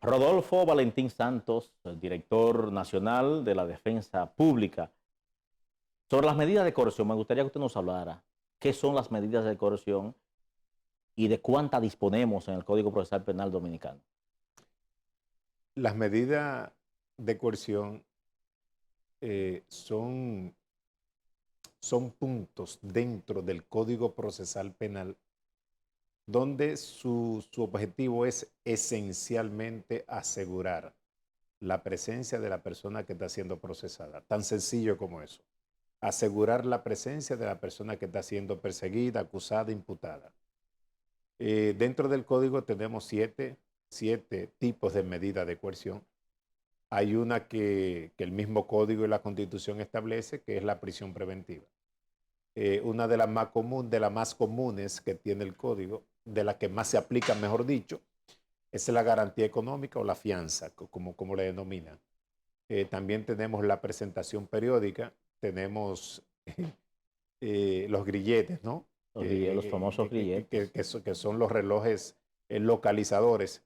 Rodolfo Valentín Santos, el director nacional de la Defensa Pública. Sobre las medidas de coerción, me gustaría que usted nos hablara. ¿Qué son las medidas de coerción y de cuántas disponemos en el Código Procesal Penal Dominicano? Las medidas de coerción son puntos dentro del Código Procesal Penal donde su objetivo es esencialmente asegurar la presencia de la persona que está siendo procesada. Tan sencillo como eso. Asegurar la presencia de la persona que está siendo perseguida, acusada, imputada. Dentro del código tenemos siete tipos de medidas de coerción. Hay una que el mismo código y la Constitución establece, que es la prisión preventiva. Una de las más comunes que tiene el código, de las que más se aplica, mejor dicho, es la garantía económica o la fianza, como le denominan. También tenemos la presentación periódica, tenemos los grilletes, ¿no? Los famosos grilletes. Que son los relojes localizadores.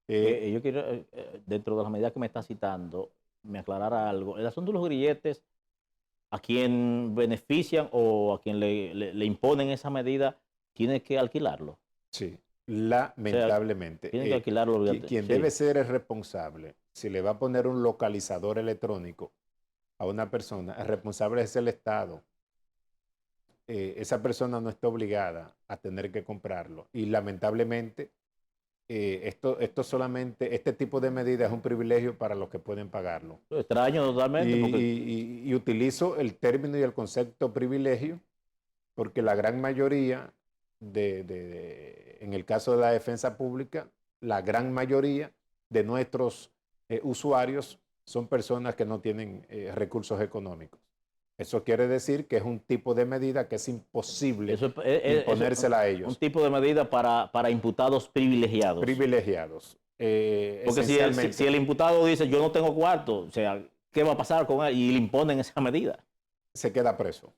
Yo quiero, dentro de las medidas que me está citando, me aclarara algo. El asunto de los grilletes, a quien benefician o a quien le imponen esa medida, tiene que alquilarlo. Sí, O lamentablemente. sea, tiene que alquilarlo. Quien Sí. debe ser el responsable, si le va a poner un localizador electrónico a una persona, el responsable es el Estado. Esa persona no está obligada a tener que comprarlo. Y lamentablemente, este tipo de medidas es un privilegio para los que pueden pagarlo. Extraño totalmente. Y utilizo el término y el concepto privilegio porque la gran mayoría, en el caso de la defensa pública, la gran mayoría de nuestros usuarios son personas que no tienen recursos económicos. Eso quiere decir que es un tipo de medida que es imposible imponérsela a ellos. Un tipo de medida para imputados privilegiados. Privilegiados. Porque si el imputado dice, yo no tengo cuarto, o sea, ¿qué va a pasar con él? Y le imponen esa medida. Se queda preso.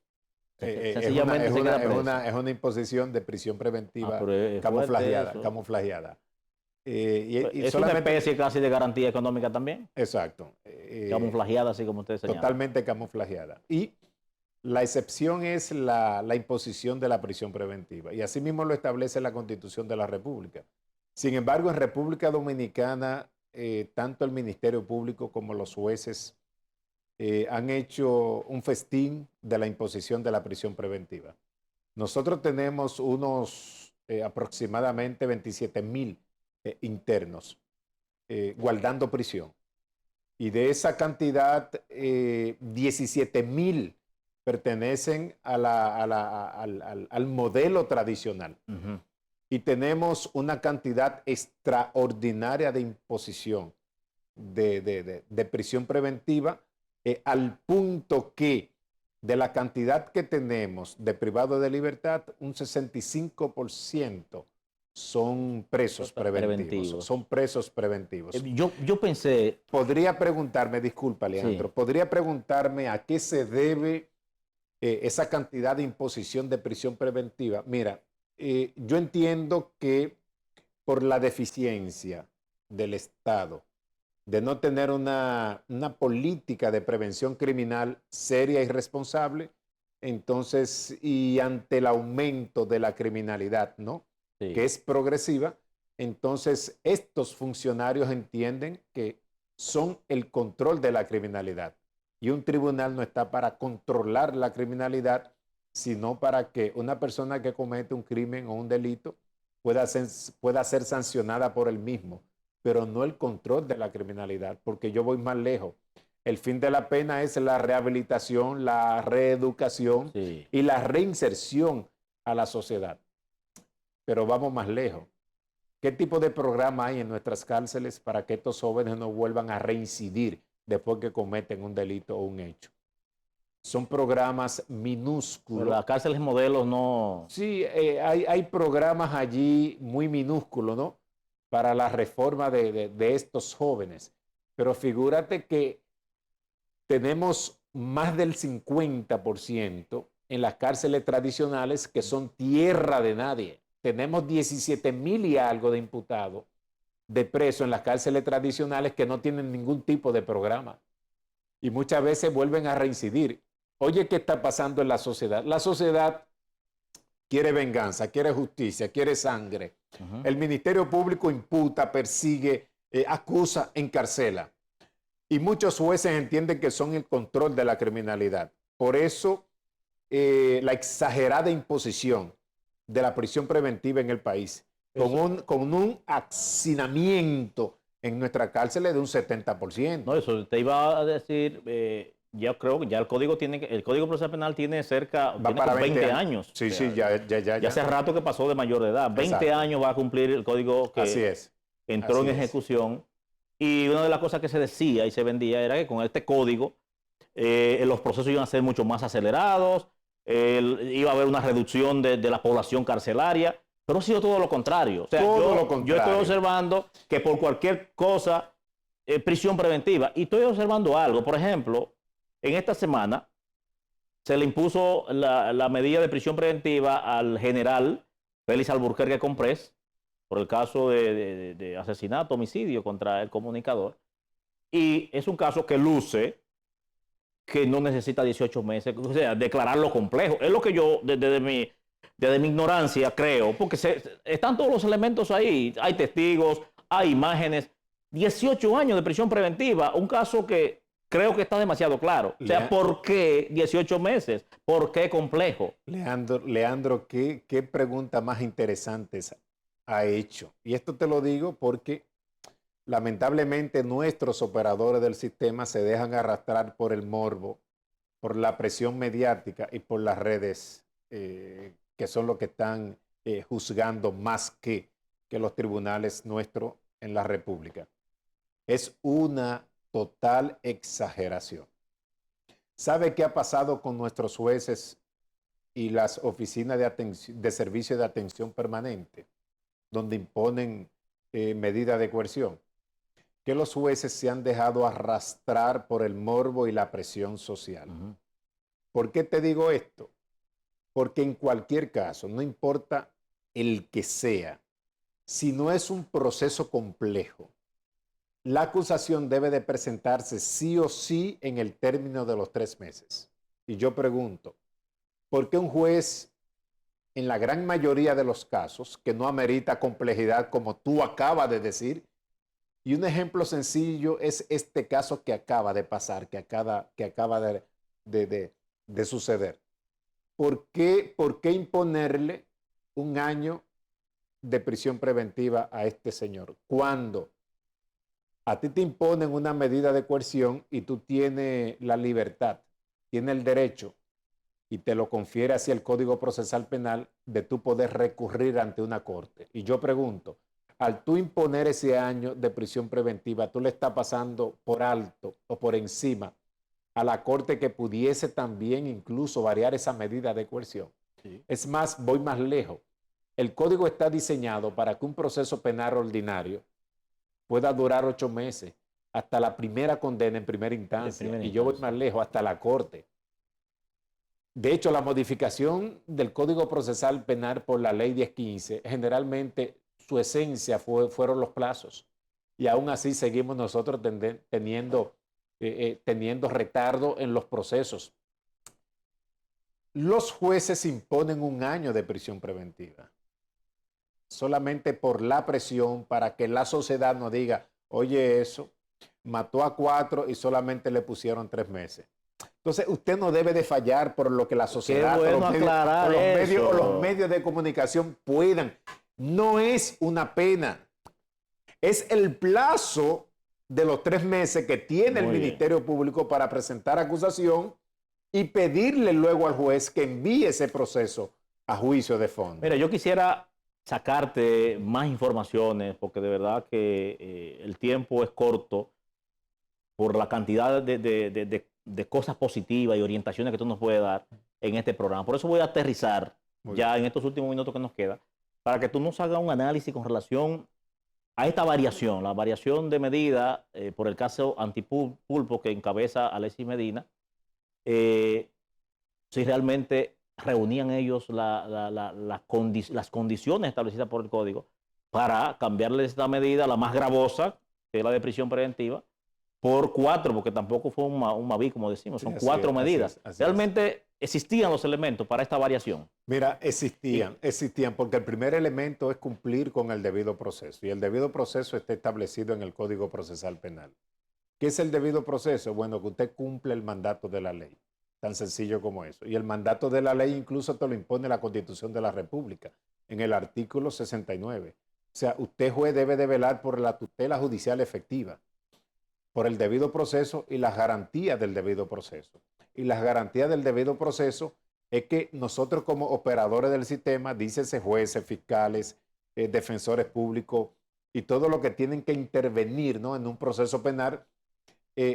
Sencillamente se queda preso. Es una imposición de prisión preventiva camuflajeada. Es una especie casi de garantía económica también. Exacto. Camuflajeada, así como usted señala. Totalmente camuflajeada. Y la excepción es la imposición de la prisión preventiva. Y así mismo lo establece la Constitución de la República. Sin embargo, en República Dominicana, tanto el Ministerio Público como los jueces han hecho un festín de la imposición de la prisión preventiva. Nosotros tenemos unos aproximadamente 27,000 internos guardando prisión. Y de esa cantidad, 17,000 pertenecen al modelo tradicional. Uh-huh. Y tenemos una cantidad extraordinaria de imposición de prisión preventiva, al punto que de la cantidad que tenemos de privados de libertad, un 65% son presos preventivos. Son presos preventivos. Yo pensé... Podría preguntarme, disculpa, Leandro, sí. Podría preguntarme a qué se debe esa cantidad de imposición de prisión preventiva. Mira, yo entiendo que por la deficiencia del Estado de no tener una política de prevención criminal seria y responsable, entonces, y ante el aumento de la criminalidad, ¿no? Sí. Que es progresiva, entonces estos funcionarios entienden que son el control de la criminalidad. Y un tribunal no está para controlar la criminalidad, sino para que una persona que comete un crimen o un delito pueda ser sancionada por él mismo, pero no el control de la criminalidad, porque yo voy más lejos. El fin de la pena es la rehabilitación, la reeducación, sí, y la reinserción a la sociedad. Pero vamos más lejos. ¿Qué tipo de programa hay en nuestras cárceles para que estos jóvenes no vuelvan a reincidir después que cometen un delito o un hecho? Son programas minúsculos. Las cárceles modelos no... Sí, hay programas allí muy minúsculos, ¿no? Para la reforma de estos jóvenes. Pero figúrate que tenemos más del 50% en las cárceles tradicionales que son tierra de nadie. Tenemos 17,000 y algo de imputados de presos en las cárceles tradicionales que no tienen ningún tipo de programa y muchas veces vuelven a reincidir. Oye, ¿qué está pasando en la sociedad? La sociedad quiere venganza, quiere justicia, quiere sangre. El Ministerio Público imputa, persigue, acusa, encarcela. Y muchos jueces entienden que son el control de la criminalidad. Por eso, la exagerada imposición de la prisión preventiva en el país, con un hacinamiento en nuestras cárceles de un 70%. No, eso te iba a decir, ya creo que ya el Código Procesal Penal tiene Va para 20 años. Sí, O sea, sí, ya. Ya hace rato que pasó de mayor de edad. 20 Exacto. años va a cumplir el Código que Así es. entró Así en ejecución. Y una de las cosas que se decía y se vendía era que con este código los procesos iban a ser mucho más acelerados, iba a haber una reducción de la población carcelaria, pero ha sido todo lo contrario. O sea, yo estoy observando que por cualquier cosa, prisión preventiva. Y estoy observando algo. Por ejemplo, en esta semana se le impuso la medida de prisión preventiva al general Félix Alburquerque Comprés por el caso de asesinato, homicidio contra el comunicador. Y es un caso que luce que no necesita 18 meses, o sea, declararlo complejo. Es lo que yo, desde mi ignorancia, creo, porque están todos los elementos ahí. Hay testigos, hay imágenes. 18 años de prisión preventiva, un caso que creo que está demasiado claro. O sea, ¿por qué 18 meses? ¿Por qué complejo? Leandro, ¿qué pregunta más interesante ha hecho? Y esto te lo digo porque lamentablemente nuestros operadores del sistema se dejan arrastrar por el morbo, por la presión mediática y por las redes que son los que están juzgando más que los tribunales nuestros en la República. Es una total exageración. ¿Sabe qué ha pasado con nuestros jueces y las oficinas de servicio de atención permanente, donde imponen medidas de coerción? Que los jueces se han dejado arrastrar por el morbo y la presión social. ¿Por qué te digo esto? Porque en cualquier caso, no importa el que sea, si no es un proceso complejo, la acusación debe de presentarse sí o sí en el término de los 3 meses. Y yo pregunto, ¿por qué un juez, en la gran mayoría de los casos, que no amerita complejidad como tú acabas de decir, y un ejemplo sencillo es este caso que acaba de pasar, que acaba de suceder? ¿Por qué imponerle un año de prisión preventiva a este señor? Cuando a ti te imponen una medida de coerción y tú tienes la libertad, tienes el derecho, y te lo confiere así el Código Procesal Penal, de tú poder recurrir ante una corte. Y yo pregunto, al tú imponer ese año de prisión preventiva, tú le estás pasando por alto o por encima a la corte que pudiese también incluso variar esa medida de coerción. Sí. Es más, voy más lejos. El código está diseñado para que un proceso penal ordinario pueda durar 8 meses hasta la primera condena en primera instancia. Y yo voy más lejos, hasta la corte. De hecho, la modificación del Código Procesal Penal por la Ley 1015, generalmente su esencia fueron los plazos. Y aún así seguimos nosotros teniendo retardo en los procesos. Los jueces imponen un año de prisión preventiva solamente por la presión, para que la sociedad no diga, oye, eso mató a 4 y solamente le pusieron 3 meses. Entonces, usted no debe de fallar por lo que la sociedad o los medios de comunicación puedan. No es una pena. Es el plazo de los 3 meses que tiene el Ministerio Público para presentar acusación y pedirle luego al juez que envíe ese proceso a juicio de fondo. Mira, yo quisiera sacarte más informaciones porque de verdad que el tiempo es corto por la cantidad de cosas positivas y orientaciones que tú nos puedes dar en este programa. Por eso voy a aterrizar ya en estos últimos minutos que nos queda, para que tú nos hagas un análisis con relación a esta variación, la variación de medida por el caso Antipulpo que encabeza Alexis Medina, si realmente reunían ellos las condiciones establecidas por el código para cambiarle esta medida, la más gravosa, que es la de prisión preventiva, por 4, porque tampoco fue un Maví, como decimos, Sí, son 4 medidas. Realmente existían los elementos para esta variación. Mira, existían, porque el primer elemento es cumplir con el debido proceso, y el debido proceso está establecido en el Código Procesal Penal. ¿Qué es el debido proceso? Bueno, que usted cumple el mandato de la ley, tan sencillo como eso. Y el mandato de la ley incluso te lo impone la Constitución de la República, en el artículo 69. O sea, usted, juez, debe de velar por la tutela judicial efectiva, por el debido proceso y las garantías del debido proceso. Y las garantías del debido proceso es que nosotros como operadores del sistema, dícese jueces, fiscales, defensores públicos y todo lo que tienen que intervenir, ¿no?, en un proceso penal,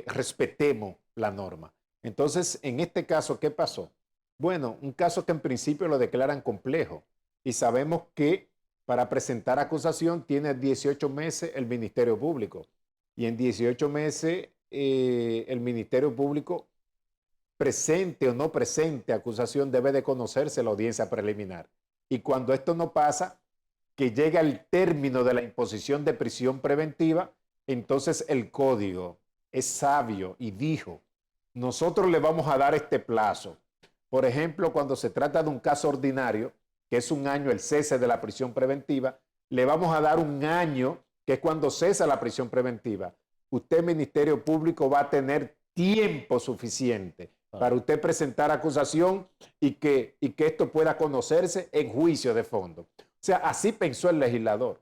respetemos la norma. Entonces, en este caso, ¿qué pasó? Bueno, un caso que en principio lo declaran complejo y sabemos que para presentar acusación tiene 18 meses el Ministerio Público. Y en 18 meses el Ministerio Público, presente o no presente acusación, debe de conocerse la audiencia preliminar. Y cuando esto no pasa, que llega el término de la imposición de prisión preventiva, entonces el código es sabio y dijo, nosotros le vamos a dar este plazo. Por ejemplo, cuando se trata de un caso ordinario, que es un año el cese de la prisión preventiva, le vamos a dar un año, que es cuando cesa la prisión preventiva. Usted, Ministerio Público, va a tener tiempo suficiente para usted presentar acusación y que esto pueda conocerse en juicio de fondo. O sea, así pensó el legislador.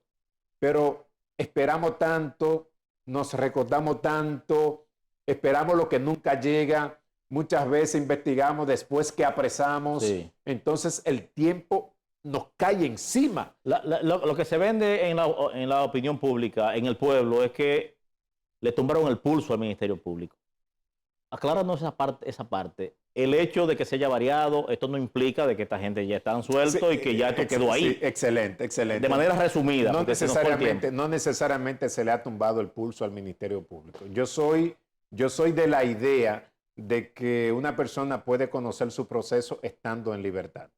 Pero esperamos tanto, nos recordamos tanto, esperamos lo que nunca llega, muchas veces investigamos después que apresamos, sí. Entonces el tiempo nos cae encima. Lo que se vende en la opinión pública, en el pueblo, es que le tumbaron el pulso al Ministerio Público. Acláranos esa parte. El hecho de que se haya variado, esto no implica de que esta gente ya están sueltos, sí, y que ya esto quedó ahí. Sí, excelente, excelente. De manera resumida. No necesariamente se le ha tumbado el pulso al Ministerio Público. Yo soy de la idea de que una persona puede conocer su proceso estando en libertad.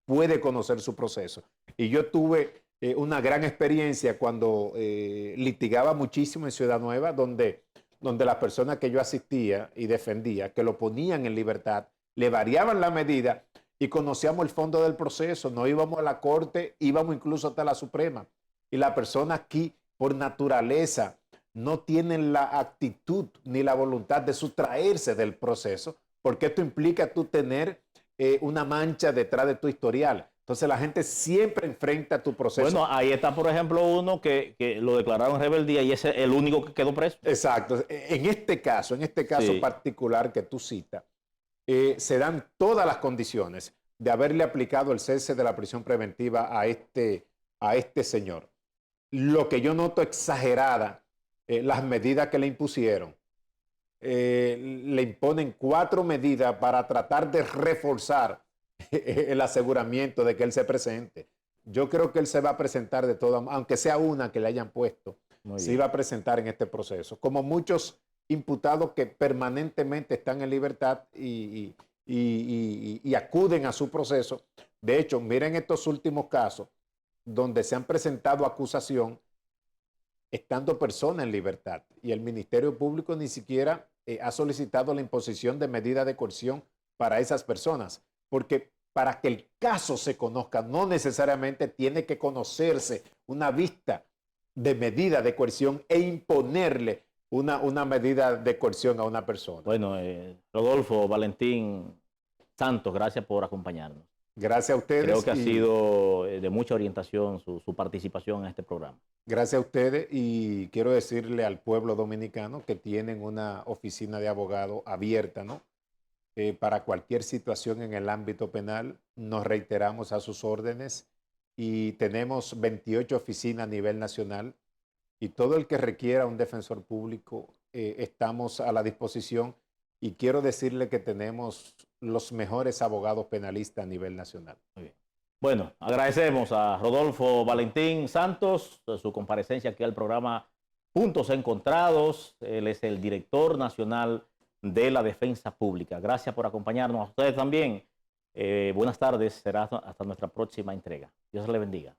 Puede conocer su proceso. Y yo tuve una gran experiencia cuando litigaba muchísimo en Ciudad Nueva, donde las personas que yo asistía y defendía, que lo ponían en libertad, le variaban la medida y conocíamos el fondo del proceso. No íbamos a la corte, íbamos incluso hasta la Suprema. Y la persona aquí, por naturaleza, no tienen la actitud ni la voluntad de sustraerse del proceso, porque esto implica tú tener una mancha detrás de tu historial. Entonces la gente siempre enfrenta tu proceso. Bueno, ahí está, por ejemplo, uno que lo declararon rebeldía y ese es el único que quedó preso. Exacto. En este caso sí, particular que tú citas, se dan todas las condiciones de haberle aplicado el cese de la prisión preventiva a este señor. Lo que yo noto exagerada, las medidas que le impusieron. Le imponen 4 medidas para tratar de reforzar el aseguramiento de que él se presente. Yo creo que él se va a presentar de todas, aunque sea una que le hayan puesto, se va a presentar en este proceso. Como muchos imputados que permanentemente están en libertad y acuden a su proceso. De hecho, miren estos últimos casos donde se han presentado acusación estando personas en libertad y el Ministerio Público ni siquiera ha solicitado la imposición de medida de coerción para esas personas, porque para que el caso se conozca no necesariamente tiene que conocerse una vista de medida de coerción e imponerle una medida de coerción a una persona. Bueno, Rodolfo Valentín Santos, gracias por acompañarnos. Gracias a ustedes. Creo que ha sido de mucha orientación su participación en este programa. Gracias a ustedes y quiero decirle al pueblo dominicano que tienen una oficina de abogado abierta, ¿no? Para cualquier situación en el ámbito penal, nos reiteramos a sus órdenes y tenemos 28 oficinas a nivel nacional y todo el que requiera un defensor público estamos a la disposición y quiero decirle que tenemos los mejores abogados penalistas a nivel nacional. Muy bien. Bueno, agradecemos a Rodolfo Valentín Santos su comparecencia aquí al programa Puntos Encontrados. Él es el director nacional de la Defensa Pública. Gracias por acompañarnos. A ustedes también. Buenas tardes. Será hasta nuestra próxima entrega. Dios les bendiga.